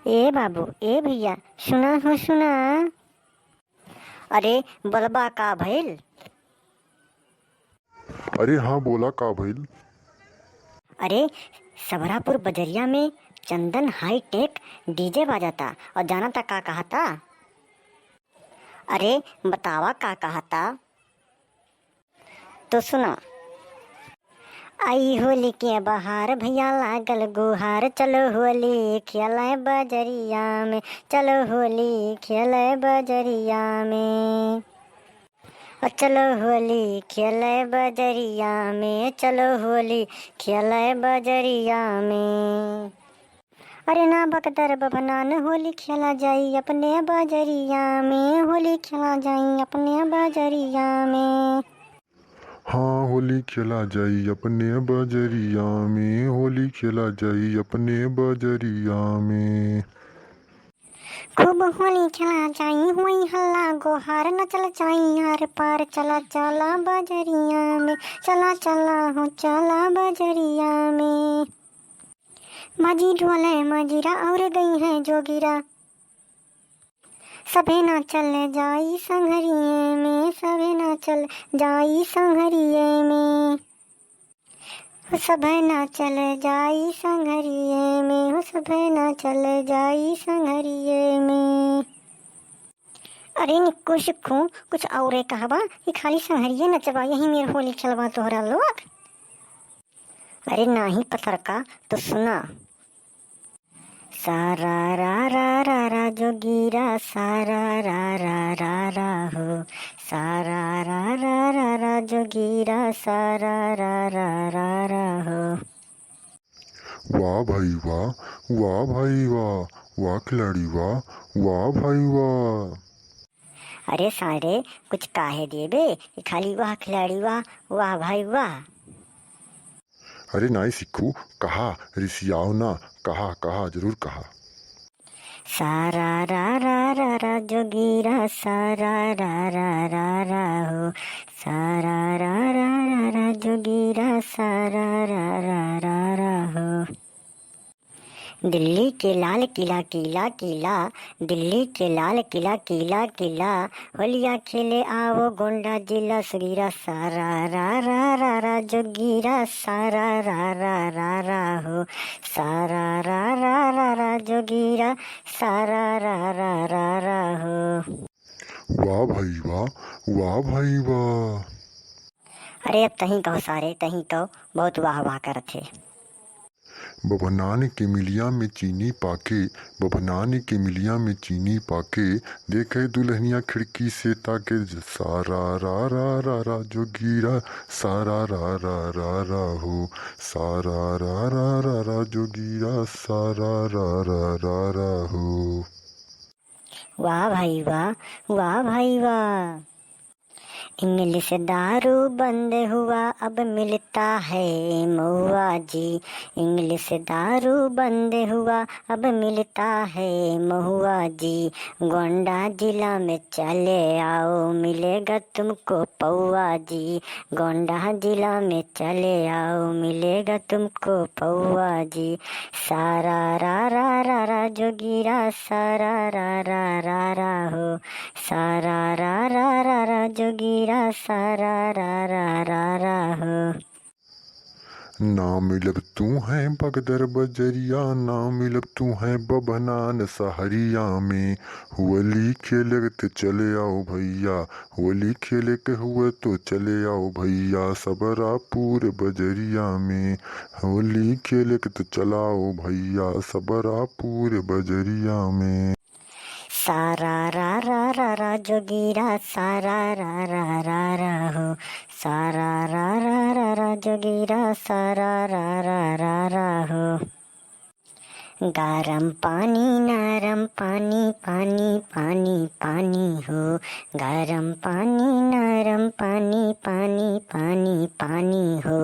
ए बाबू, ए भैया, सुना हो सुना। अरे बलबा का भइल? अरे हाँ, बोला का भइल। अरे सबरापुर बजरिया में चंदन हाई टेक डीजे बाजाता और जाना था का कहा था? अरे बतावा का कहा था? तो सुना। आई होली के बहार भैया लागल गुहार, चलो होली खेले बजरिया में, चलो होली खेले बजरिया में, और चलो होली खेले बजरिया में, चलो होली खेले बजरिया में। अरे ना बकदर बभनान, होली खेला जाई अपने बजरिया में, होली खेला जाई अपने बजरिया में। हाँ, होली खेला जाई अपने बजरिया में, होली खेला जाई अपने बजरिया में। खूब होली खेला जाई हुई हल्ला गोहार, न चल जाई यार पार, चला चला बजरिया में, चला चला हो चला बजरिया में। माजी ढोले मजीरा और गई है जोगिरा, सभे ना चल जाई संघरिये में, सभे ना चल जाई संघरिये में, सभे ना चल जाई संघरिये में, हो सभे ना चल जाई संघरिये में। अरे निक्कू शिक्कू, कुछ और कहबा कि खाली संघरिये नचबा, यही मेरे होली खेलबा तोहरा लोग? अरे नाही पतरका, तो सुना। सारा रा जोगीरा, सारा रा हो, सारा रा जोगीरा, सारा रा हो। वाह भाई वाह, वाह भाई वाह, वाह खिलाड़ी वाह, वाह भाई वाह। अरे सारे कुछ काहे देबे कि खाली वाह खिलाड़ी वाह, वाह भाई वाह। अरे नाई सिक्खू, कहा रिसियाओ ना, कहा कहा जरूर कहा। सारा रा जोगीरा, सारा रा हो, सारा रा जोगीरा, सारा रा हो। दिल्ली के लाल किला किला किला, दिल्ली के लाल किला किला किला, होलिया खेले आओ गोंडा जिला सुगीरा, सारा रा जोगीरा, सारा रा हो, सारा रा जोगीरा, सारा रा हो। वाह भाई वाह, वाह भाई वाह। अरे अब तहीं कहो सारे, तहीं कहो, बहुत वाह वाह कर थे। बभनान के मिलिया में चीनी पाके, बभनान के मिलिया में चीनी पाके, देखे दुल्हनिया खिड़की से ताके, सारा रा जोगीरा, सारा रा हो, सारा रा जोगीरा, सारा रा हो। वाह भाई वाह, वाह भाई वाह। इंग्लिश दारू बंद हुआ अब मिलता है महुआ जी, इंग्लिश दारू बंद हुआ अब मिलता है महुआ जी, गोंडा जिला में चले आओ मिलेगा तुमको पौआ जी, गोंडा जिला में चले आओ मिलेगा तुमको पौआ जी, सारा रा जोगीरा, सारा रा हो, सारा रा जोगीरा, सारा रा हो। ना मिलब तू है बगदर बजरिया, ना मिलब तू है बभनान सहरिया में, होली खेले तो चले आओ भैया, होली खेले के हुए तो चले आओ भैया, सबरापुर बजरिया में, होली खेले के तो चलाओ भैया, सबरापुर बजरिया में। सारा रा जोगीरा, सारा रा हो, सारा रा जोगीरा, सारा रा हो। गरम पानी नरम पानी, पानी पानी पानी हो, गरम पानी नरम पानी, पानी पानी पानी हो,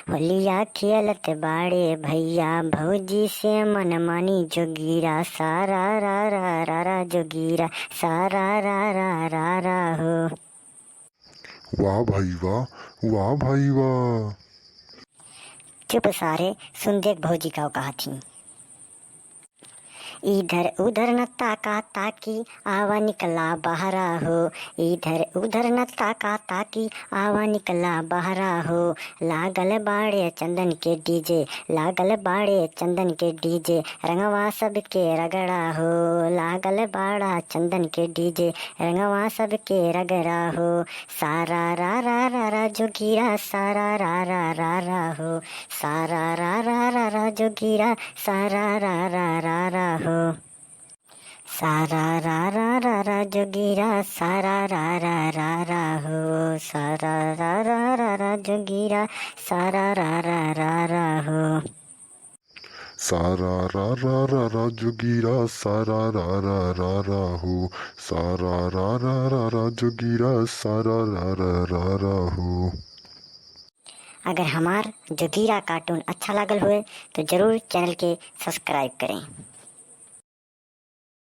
होलिया खेलत बाड़े भैया भौजी से मन मानी, जोगीरा, सारा रा जोगीरा, सारा रा हो। वाह भाई वाह, वाह भाई वाह। चुप सारे, सुन देख भौजी का कहा थी। इधर उधर न ताका ताकी आवा निकला बहरा हो, इधर उधर न ताका ताकी आवा निकला बहरा हो। लागल बाड़े चंदन के डीजे, लागल बाड़े चंदन के डीजे, रंगवा सबके रगड़ा हो। लागल बाड़ा चंदन के डीजे, रंगवा सबके रगड़ा हो। सारा रा रा जोगीरा, सारा रा हो, सारा रा जोगीरा, सारा रा हो। सारा रा जोगीरा, सारा रा हो, सारा रा जोगीरा, सारा रा हो। सारा रा जोगीरा, सारा रा हो, सारा रा जोगीरा, सारा रा हो। अगर हमार जोगीरा कार्टून अच्छा लागल हुए तो जरूर चैनल के सब्सक्राइब करें।